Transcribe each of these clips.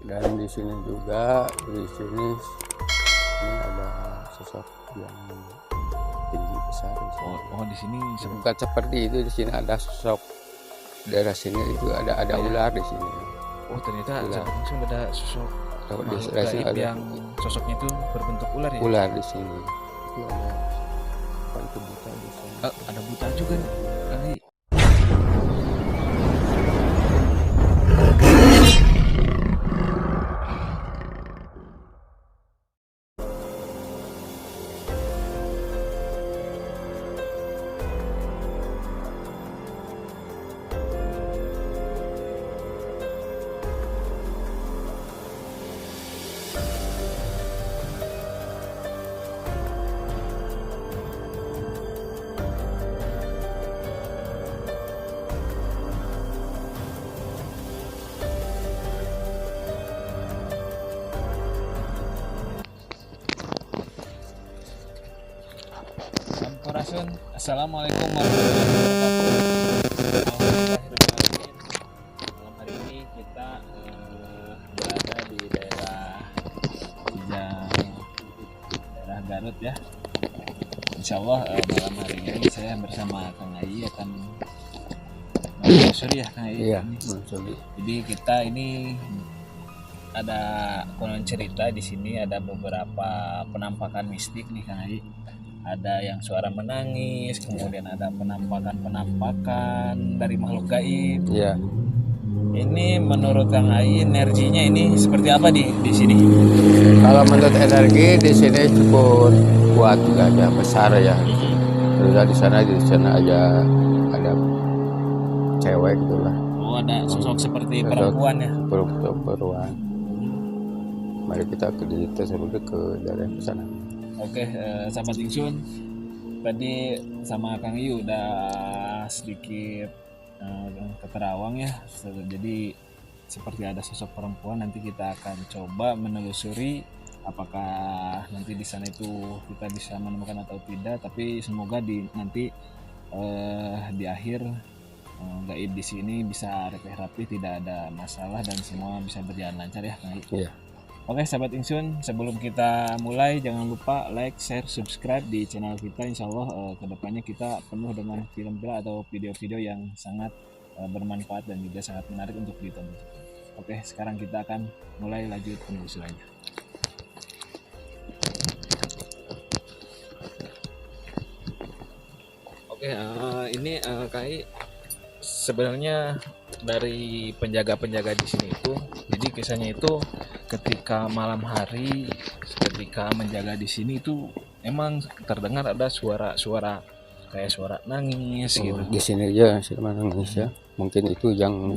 Dan di sini juga, di sini ini ada sosok yang tinggi besar. Di sini Bukan seperti itu, di sini ada sosok daerah sini itu ada ular di sini. Ternyata Ular. langsung ada sosok Di makhluk sini gaib ada yang sosoknya itu berbentuk ular ya? ular di sini. Itu ada apa itu buta di sini. Ada buta juga nih. Kali. Sampurasun. Assalamualaikum warahmatullahi wabarakatuh. Malam hari ini kita berada di daerah Garut ya. Insya Allah malam hari ini saya bersama Kang Ai akan menelusuri ya Kang Ai. Iya, Jadi kita ini ada konon cerita di sini, ada beberapa penampakan mistik nih Kang Ai. Ada yang suara menangis, kemudian ada penampakan dari makhluk gaib. Iya. Ini menurut Kang Ai energinya ini seperti apa di sini? Kalau menurut energi di sini cukup kuat juga, ada besar ya. Terus di sana aja ada cewek gitulah. Ada sosok seperti perempuan ya? Perempuan. Mari kita ke daerah ke sana. Oke, sahabat Ingsun, tadi sama Kang Yu udah sedikit keterawang ya. Jadi seperti ada sosok perempuan, nanti kita akan coba menelusuri apakah nanti di sana itu kita bisa menemukan atau tidak. Tapi semoga nanti di akhir gaib di sini bisa rapi, tidak ada masalah dan semua bisa berjalan lancar ya Kang Yu. Iya. Oke sahabat Ingsun, sebelum kita mulai jangan lupa like, share, subscribe di channel kita. Insya Allah kedepannya kita penuh dengan film-film atau video-video yang sangat bermanfaat dan juga sangat menarik untuk ditonton. Oke, sekarang kita akan mulai lanjut penelusurannya. Oke, ini Kai sebenarnya dari penjaga-penjaga di sini itu, jadi kisahnya itu ketika malam hari, ketika menjaga di sini itu emang terdengar ada suara-suara kayak suara nangis gitu. Di sini aja suara nangis ya. Mungkin itu yang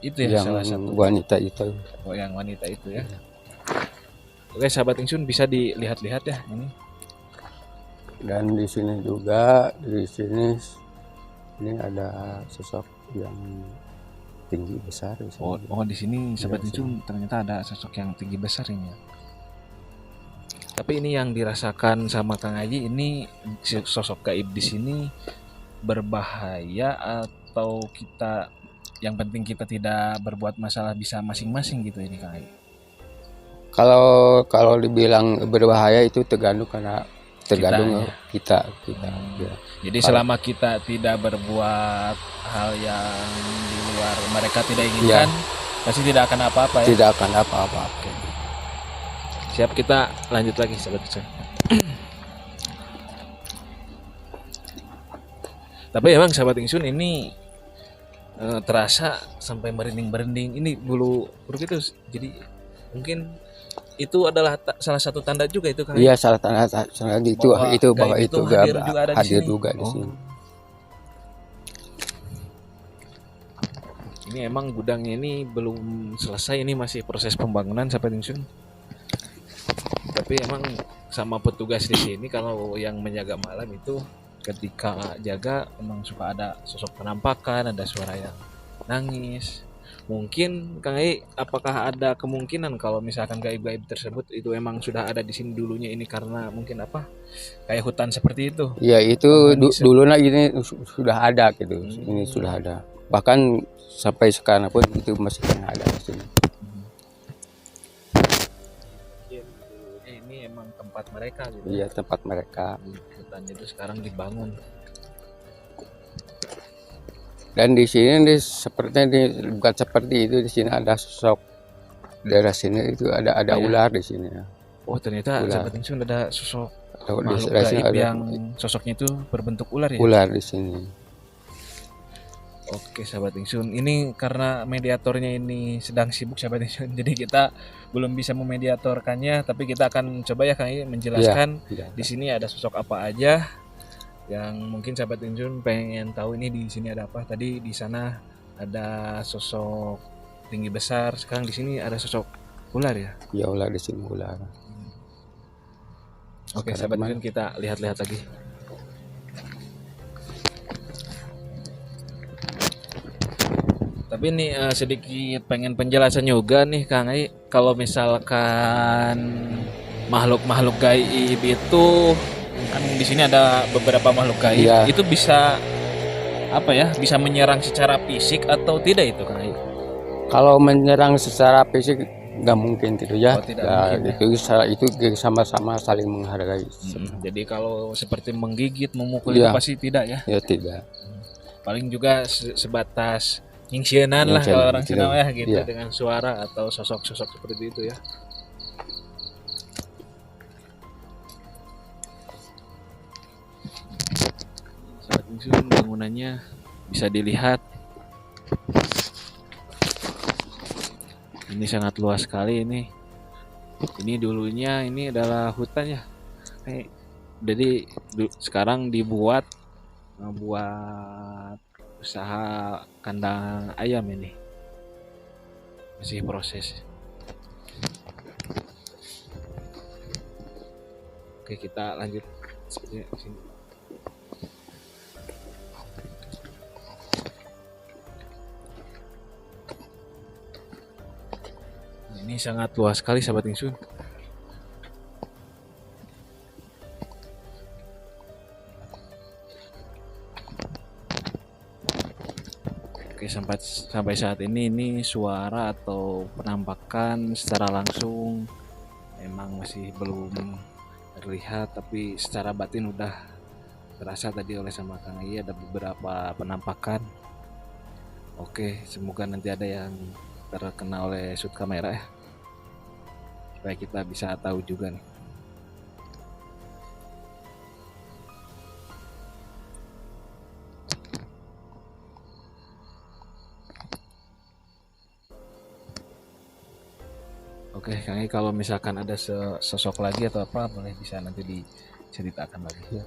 itu ya yang salah satu wanita itu. yang wanita itu ya. Oke sahabat Ingsun, bisa dilihat-lihat ya ini. Dan di sini juga, di sini ini ada sosok yang tinggi besar di sini. Di sini sahabat Ingsun ternyata ada sosok yang tinggi besar ini ya. Tapi ini yang dirasakan sama Kang Aji, ini sosok gaib di sini berbahaya atau kita yang penting kita tidak berbuat masalah bisa masing-masing gitu ini Kang Aji? Kalau dibilang berbahaya itu tergantung kita. Ya. Jadi selama kita tidak berbuat hal yang di luar mereka tidak inginkan, pasti tidak akan apa-apa ya? Tidak akan apa-apa. Siap, kita lanjut lagi sahabat saya. Tapi emang sahabat Ingsun ini terasa sampai merinding-merinding. Ini bulu gitu. Jadi mungkin itu adalah salah satu tanda juga itu kan? Iya, salah tanda bahwa itu hadir juga di sini. Ini emang gudangnya ini belum selesai, ini masih proses pembangunan sahabat Ingsun. Tapi emang sama petugas di sini kalau yang menjaga malam itu ketika jaga emang suka ada sosok penampakan, ada suara yang nangis. Mungkin Kang Ai, apakah ada kemungkinan kalau misalkan gaib-gaib tersebut itu emang sudah ada di sini dulunya ini karena mungkin apa kayak hutan seperti itu? Ya itu dulu ini sudah ada gitu. Ini sudah ada. Bahkan sampai sekarang pun itu masih ada di sini. ini emang tempat mereka gitu. Iya, tempat mereka. Hutan itu sekarang dibangun. Dan di sini bukan seperti itu, di sini ada sosok daerah sini itu ada ya? ular di sini ya. Oh ternyata Ular. sahabat Insun ada sosok Di makhluk daerah sini gaib ada yang sosoknya itu berbentuk ular ya? ular di sini. Oke sahabat Insun, ini karena mediatornya ini sedang sibuk sahabat Insun, jadi kita belum bisa memediatorkannya, tapi kita akan coba ya Kang I menjelaskan Iya. di sini ada sosok apa aja yang mungkin sahabat Insun pengen tahu. Ini di sini ada apa? Tadi di sana ada sosok tinggi besar, sekarang di sini ada sosok ular ya? Iya, ular di sini ular. Oke sahabat Insun, kita lihat-lihat lagi. Tapi ini sedikit pengen penjelasan juga nih Kang Ai, kalau misalkan makhluk-makhluk gaib itu kan di sini ada beberapa makhluk gaib, Iya. itu bisa apa ya? Bisa menyerang secara fisik atau tidak itu Kang Ai? Kalau menyerang secara fisik nggak mungkin gitu ya. Oh, tidak mungkin, itu sama-sama saling menghargai. Jadi kalau seperti menggigit, memukul Iya. itu pasti tidak ya? Ya tidak. Paling juga sebatas nyingsianan lah kalau orang Sunda ya gitu, Iya. dengan suara atau sosok-sosok seperti itu ya. Saat ini bangunannya bisa dilihat. Ini sangat luas sekali ini. Ini dulunya ini adalah hutan ya. Jadi sekarang buat usaha kandang ayam ini. Masih proses. Oke, kita lanjut sini. Ini sangat luas sekali sahabat Insun. Oke, sampai saat ini suara atau penampakan secara langsung memang masih belum terlihat, tapi secara batin udah terasa tadi oleh sama Kang Ai ada beberapa penampakan. Oke, semoga nanti ada yang terkena oleh shoot kamera ya, supaya kita bisa tahu juga nih. Oke, Kang Ai, kalau misalkan ada sosok lagi atau apa, boleh bisa nanti diceritakan lagi ya.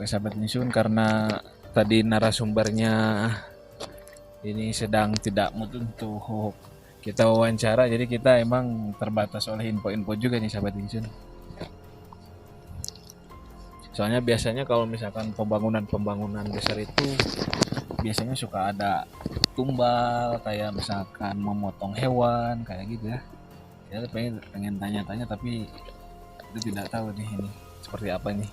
Oke sahabat Nisun, karena tadi narasumbernya ini sedang tidak mood untuk kita wawancara, jadi kita emang terbatas oleh info-info juga nih sahabat Nisun. Soalnya biasanya kalau misalkan pembangunan besar itu biasanya suka ada tumbal, kayak misalkan memotong hewan kayak gitu ya. Kita pengen tanya-tanya tapi itu tidak tahu nih ini seperti apa nih.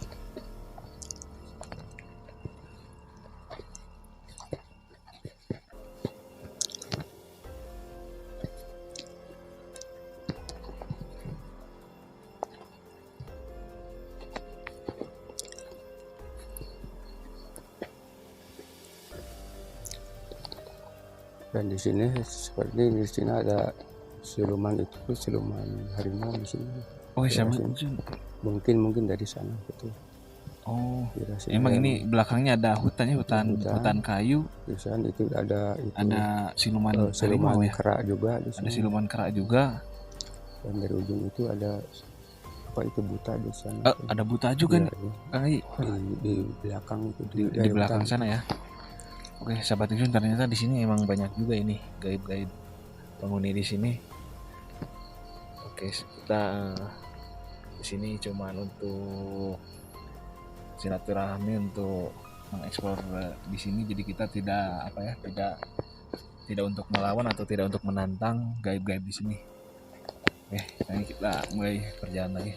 Dan di sini seperti di sini ada siluman harimau di sini. Oh, sama mungkin dari sana gitu. Oh, emang ini belakangnya ada hutannya, hutan kayu. Di sana itu ada siluman ya? Kera juga di sini. Ada siluman kera juga. Dan dari ujung itu ada apa itu buta di sana. Ada buta juga nih, Kang Ai. Di belakang itu di belakang sana ya. Oke, sahabat Insun, ternyata di sini emang banyak juga ini gaib-gaib penghuni di sini. Oke, kita di sini cuman untuk silaturahmi, untuk mengeksplor di sini, jadi kita tidak tidak untuk melawan atau tidak untuk menantang gaib-gaib di sini. Oke, sekarang kita mulai perjalanan lagi.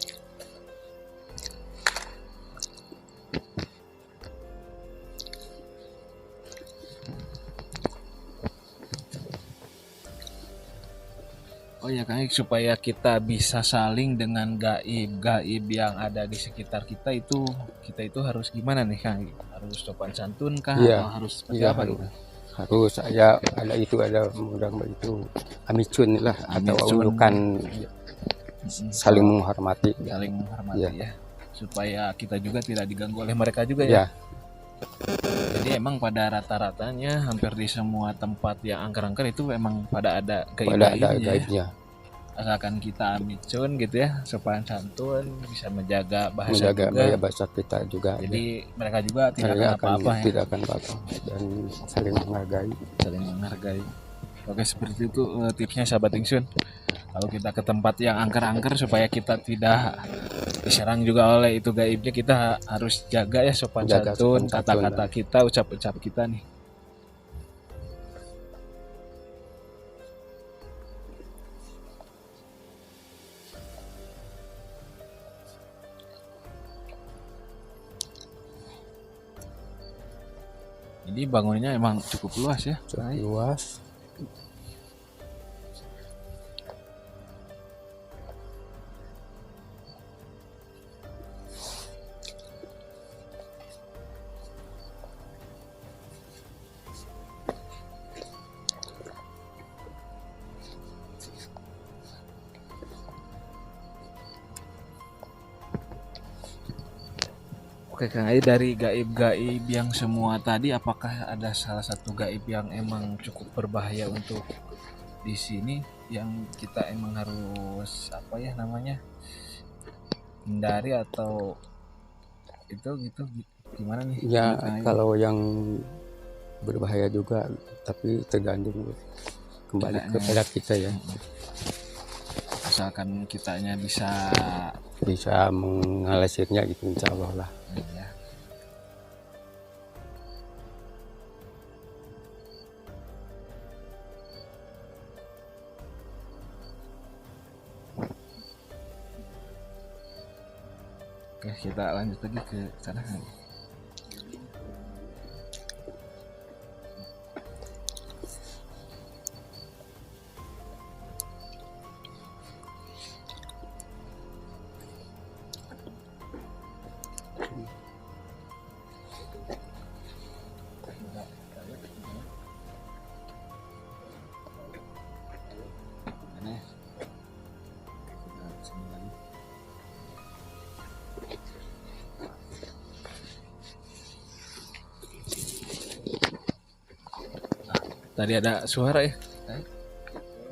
Oh ya Kang, supaya kita bisa saling dengan gaib-gaib yang ada di sekitar kita itu harus gimana nih Kang? Harus sopan santun kah Iya. atau harus seperti Iya, apa harus. gitu? Harus saya ada mudah itu amicun lah atau Amicun. unjukan saling menghormati. Saling menghormati Iya. ya. Supaya kita juga tidak diganggu oleh mereka juga Ya, ya. Jadi emang pada rata-ratanya hampir di semua tempat yang angker-angker itu emang pada ada pada ada gaib-gaibnya. gaibnya, Asalkan kita amicun gitu ya, sopan santun, bisa menjaga bahasa menjaga juga. gaya bahasa kita juga. Jadi mereka juga tidak Mereka akan apa-apa ya. tidak akan apa-apa dan saling menghargai. Saling menghargai. Oke, seperti itu tipsnya sahabat Ingsun. Kalau kita ke tempat yang angker-angker supaya kita tidak diserang juga oleh itu gaibnya, kita harus jaga ya sopan Jaga santun, sopan santun. kata-kata kita, ucap-ucap kita nih. Jadi bangunannya emang cukup luas ya. Cukup luas. Oke Kang Ai, dari gaib-gaib yang semua tadi, apakah ada salah satu gaib yang emang cukup berbahaya untuk di sini yang kita emang harus apa ya namanya hindari atau itu gitu gimana nih? Ya, Kang Ai? kalau yang berbahaya juga, tapi tergantung kembali Kitanya. kepada kita ya. Asalkan kitanya bisa Mengalasinya gitu, insya Allah lah. ya. Oke, kita lanjut lagi ke sana. Tadi ada suara ya,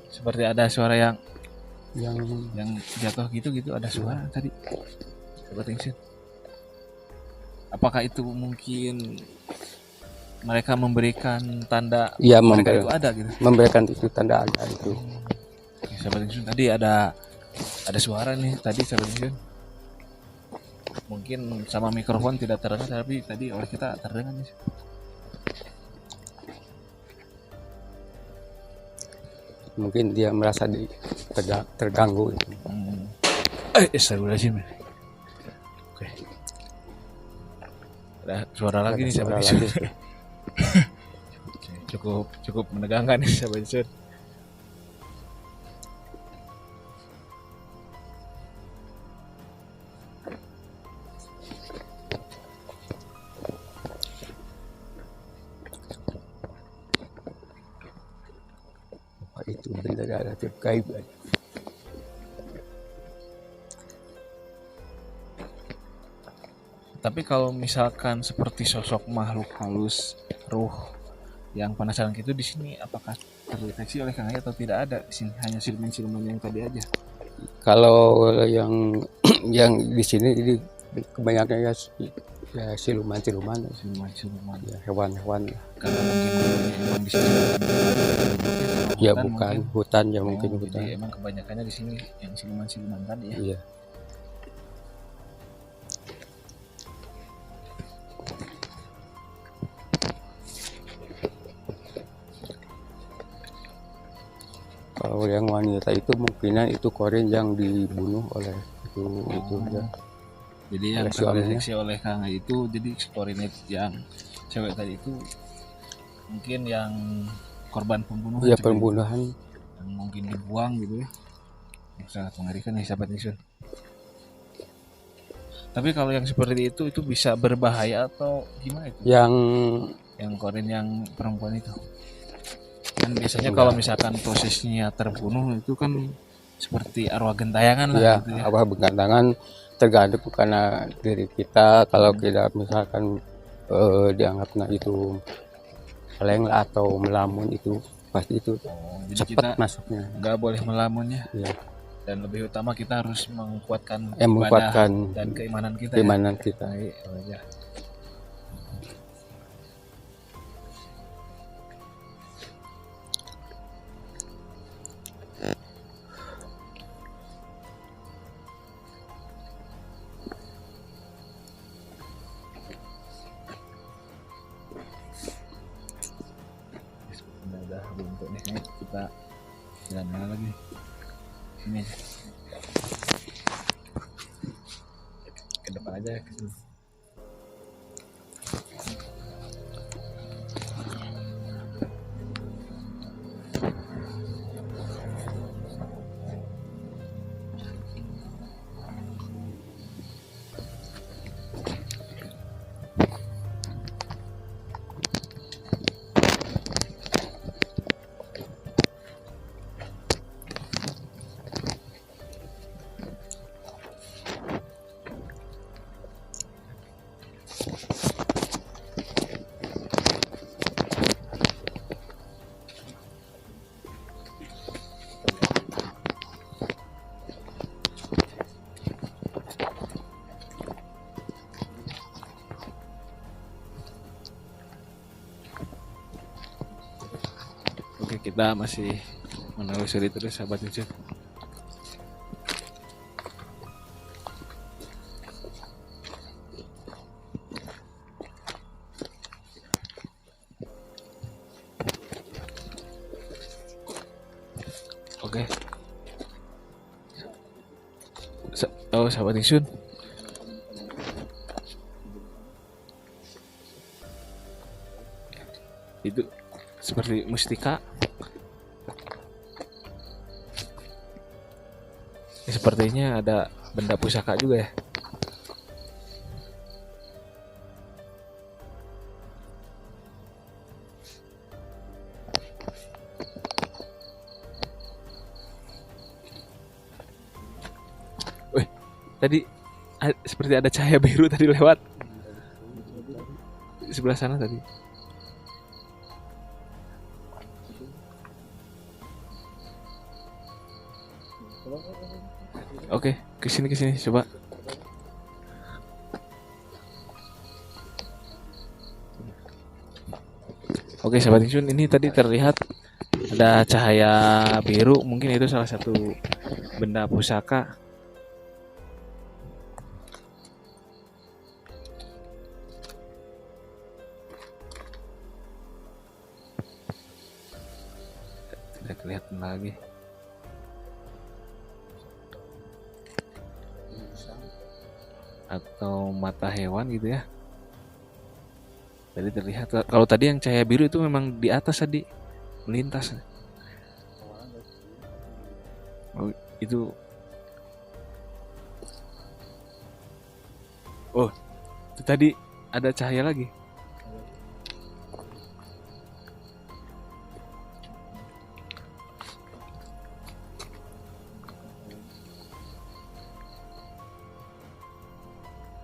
seperti ada suara yang jatuh gitu ada suara tadi. Coba tingsin. Apakah itu mungkin mereka memberikan tanda Ya, mereka itu ada gitu? memberikan itu tanda ada itu. Oke, sahabat Ingsun, tadi ada suara nih tadi sahabat Ingsun. Mungkin sama mikrofon tidak terdengar, tapi tadi oleh kita terdengar nih. Mungkin dia merasa terganggu itu. Astagfirullahaladzim. Oke. Ada suara lagi nih sahabat Suara Ingsun. lagi. cukup menegangkan nih sahabat Ingsun. Itu benda ada gaib. Tapi kalau misalkan seperti sosok makhluk halus, ruh yang penasaran gitu di sini, apakah terdeteksi oleh Kang Ai atau tidak ada? Di sini hanya siluman-siluman yang tadi aja. Kalau yang di sini ini kebanyakan ya siluman ya, hewan-hewan. Karena mungkin memang di sini Ya bukan hutan ya, mungkin hutan. Jadi emang kebanyakannya di sini yang siluman-siluman tadi ya. Iya. Kalau yang wanita itu mungkinan itu korin yang dibunuh oleh itu ya. Jadi yang Oleh suaminya. terdeteksi oleh Kang itu, jadi si koordinat yang cewek tadi itu mungkin yang korban pembunuhan. Ya Cek, pembunuhan. yang mungkin dibuang gitu ya. Yang sangat mengerikan ya sahabat Insun. Tapi kalau yang seperti itu bisa berbahaya atau gimana itu? Yang Korin yang perempuan itu. Kan biasanya Enggak. kalau misalkan prosesnya terbunuh itu kan seperti arwah gentayangan lah ya, gitu ya. arwah gentayangan tergantung karena diri kita. Kalau kita misalkan dianggapnya itu seleng atau melamun, itu pasti itu Jadi cepat kita masuknya. nggak boleh melamunnya. Ya. Dan lebih utama kita harus menguatkan menguatkan dan keimanan kita. Keimanan kita. Ya. Udah bentuk nih, kita jalan mana lagi? Ini aja. Ke depan aja ke sini. Oke, kita masih menelusuri terus sahabat Insun. Oke. Sahabat Insun. Itu seperti mustika. Sepertinya ada benda pusaka juga ya. Wih, tadi seperti ada cahaya biru tadi lewat di sebelah sana tadi. Oke, kesini coba. Oke, sahabat Insun, ini tadi terlihat ada cahaya biru, mungkin itu salah satu benda pusaka. Tidak kelihatan lagi. Atau mata hewan gitu ya. Tadi terlihat, kalau tadi yang cahaya biru itu memang di atas tadi melintas. Oh, itu. Oh, itu tadi ada cahaya lagi.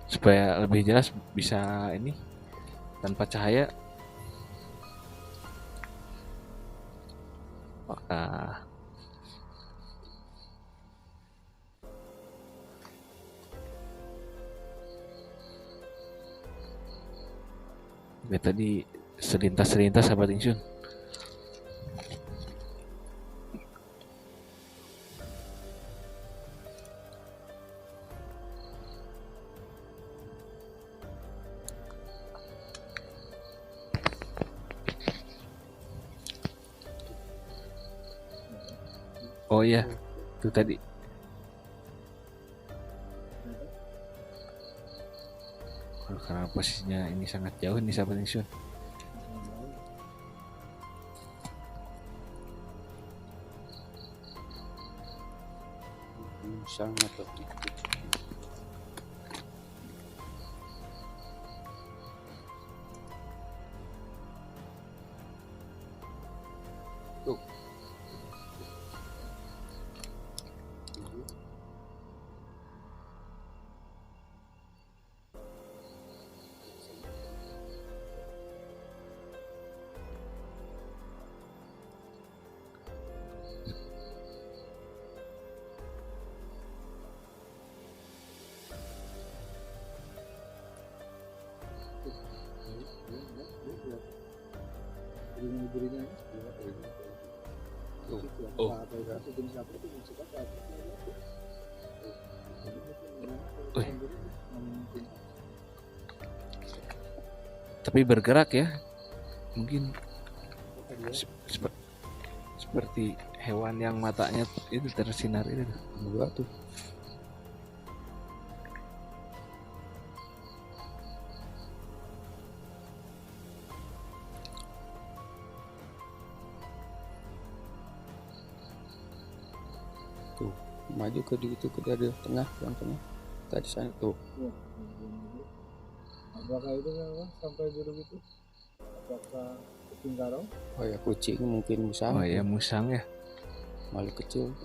Supaya lebih jelas bisa ini tanpa cahaya. Apakah tadi selintas sahabat Insun. Oh iya, itu tadi. Karena posisinya ini sangat jauh nih sahabat ingsun. Sangat tuh. Oh. Tapi bergerak ya, mungkin seperti hewan yang matanya itu tersinar itu. Enggak tuh. Tuh, maju ke di itu ke dari tengah, yang tengah. Tadi sana tuh. Apakah itu memang sampai biru itu? Apakah kucing karau? Oh ya, kucing mungkin musang. Oh ya, musang ya. Malu kecil.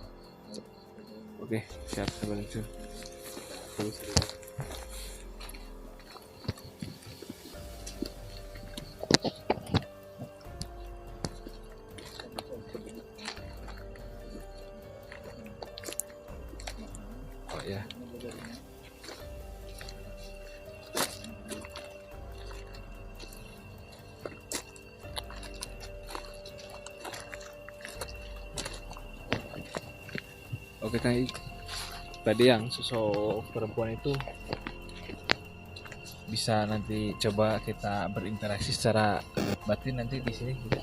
Oke, siap sahabat ingsun. Oh ya. Oke, tadi yang sosok perempuan itu bisa nanti coba kita berinteraksi secara batin nanti di sini gitu.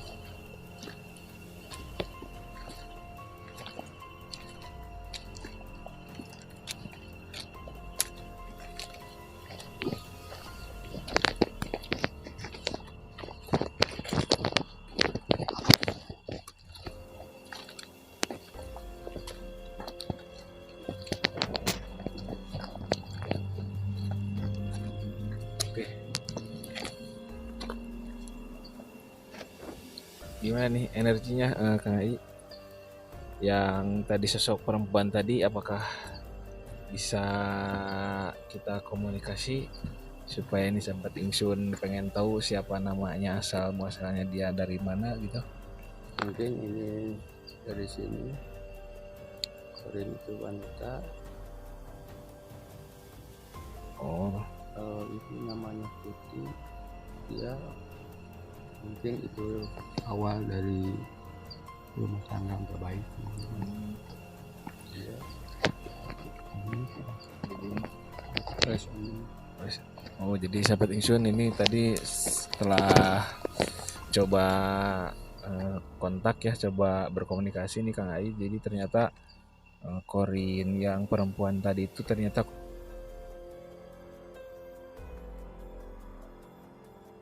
Gimana nih energinya Kang Ai? Yang tadi sosok perempuan tadi apakah bisa kita komunikasi supaya ini sempat ingsun pengen tahu siapa namanya, asal muasalnya dia dari mana gitu. Mungkin ini dari sini. Korin itu wanita. Oh, Kalau itu namanya Putih, dia mungkin itu awal dari rumah tangga nggak baik. Dia oh jadi sahabat ingsun ini tadi setelah coba kontak ya, coba berkomunikasi nih Kang Ai, jadi ternyata Korin yang perempuan tadi itu ternyata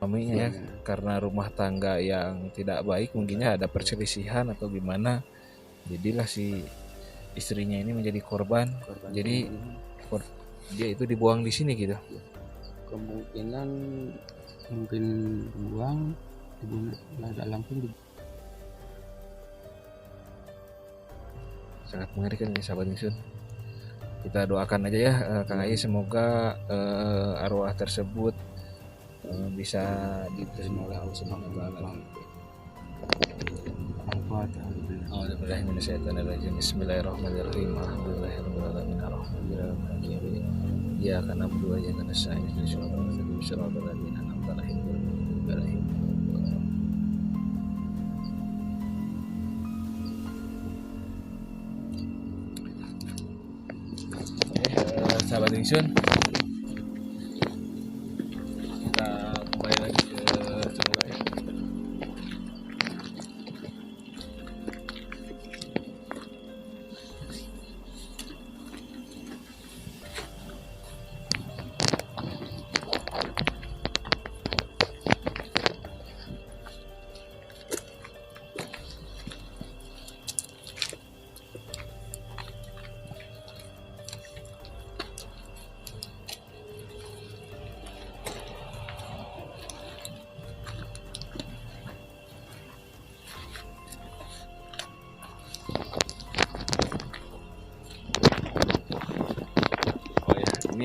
suaminya ya, karena rumah tangga yang tidak baik, mungkinnya ada perselisihan atau gimana, jadilah si istrinya ini menjadi korban. Jadi dia itu dibuang di sini gitu. Kemungkinan mungkin buang ada langsung Sangat mengerikan ini sahabat ingsun. Kita doakan aja ya Kang Ai, semoga arwah tersebut bisa diterima oleh Allah Subhanahu wa taala. Bismillahirrahmanirrahim. Alhamdulillahirabbil alamin. Ya karena berdua ya karena saya insyaallah berarti anam alaihim. Sahabat ingsun, kita kembali lagi ke semula ya.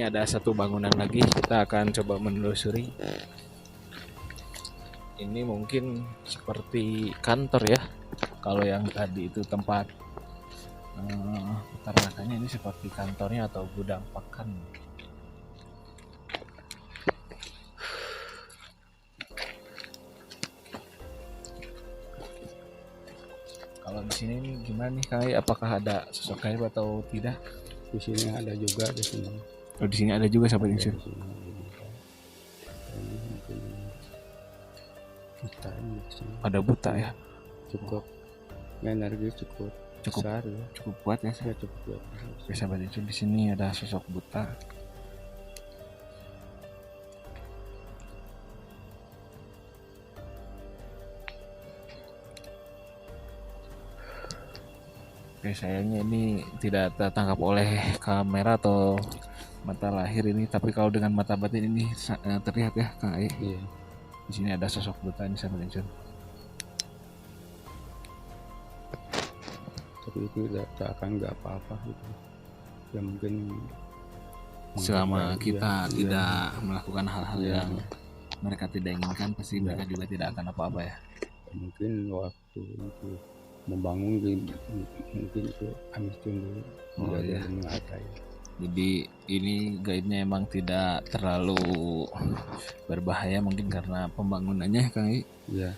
sini ada satu bangunan lagi, kita akan coba menelusuri. Ini mungkin seperti kantor ya. Kalau yang tadi itu tempat peternakannya, ini seperti kantornya atau gudang pakan. Kalau di sini nih gimana nih Kang? Apakah ada sosok gaib atau tidak? Di sini ada juga di sini. Oh, di sini ada juga sahabat Di ingsun. sini ada juga. Ini mungkin kita ini di sini Ada buta ya. cukup energi cukup Cukup. besar ya. Cukup kuat ya. Ya cukup kuat. Oke sahabat ingsun, di sini ada sosok buta. Oke, sayangnya ini tidak tertangkap oleh kamera atau mata lahir ini, tapi kalau dengan mata batin ini terlihat ya Kang Ai. Iya. Di sini ada sosok buta ini sahabat ingsun. Tapi itu tak akan nggak apa-apa gitu. Ya mungkin Selama ya, kita iya, tidak melakukan hal-hal Iya. yang mereka tidak inginkan, pasti Iya. mereka juga tidak akan apa-apa ya. mungkin waktu itu membangun mungkin itu Amitun dulu Oh, tidak iya. ada yang ada ya. Jadi ini gaibnya emang tidak terlalu berbahaya mungkin karena pembangunannya Kang I. Iya.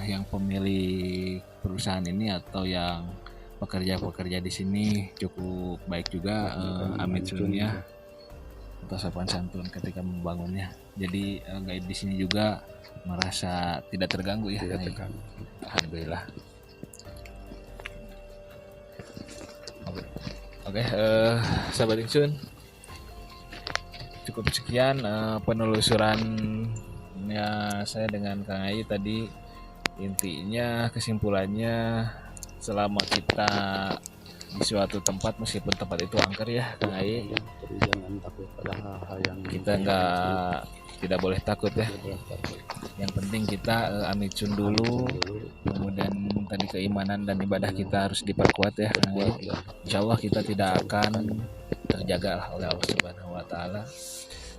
Yang pemilik perusahaan ini atau yang pekerja-pekerja di sini cukup baik juga, amit sunnya atau sopan santun ketika membangunnya. Jadi gaib di sini juga merasa tidak terganggu ya. Tidak Kang I. terganggu. Alhamdulillah. Oke, sahabat ingsun, cukup sekian penelusurannya saya dengan Kang Ai tadi. Intinya kesimpulannya, selama kita di suatu tempat, meskipun tempat itu angker ya Kang Ai, Jadi jangan takut pada hal-hal yang kita tidak boleh takut ya. tidak boleh takut. Yang penting kita amit-sun dulu, kemudian tadi keimanan dan ibadah kita harus diperkuat ya Kang Ai. Ya, Insya Allah kita tidak akan terjaga oleh Allah Subhanahu Wa Taala.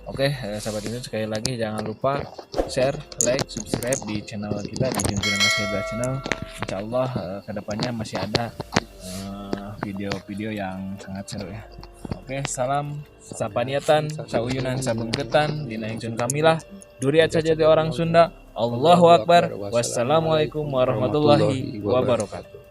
Oke, sahabat ini sekali lagi jangan lupa share, like, subscribe di channel kita di Junjungan Mas Hebra Channel. Insya Allah kedepannya masih ada video-video yang sangat seru ya. Oke, salam sapaniatan, sauyunan, sabengketan, dina ingsun kamilah, duriat saja di orang Sunda. Allahu Akbar. Wassalamualaikum warahmatullahi wabarakatuh.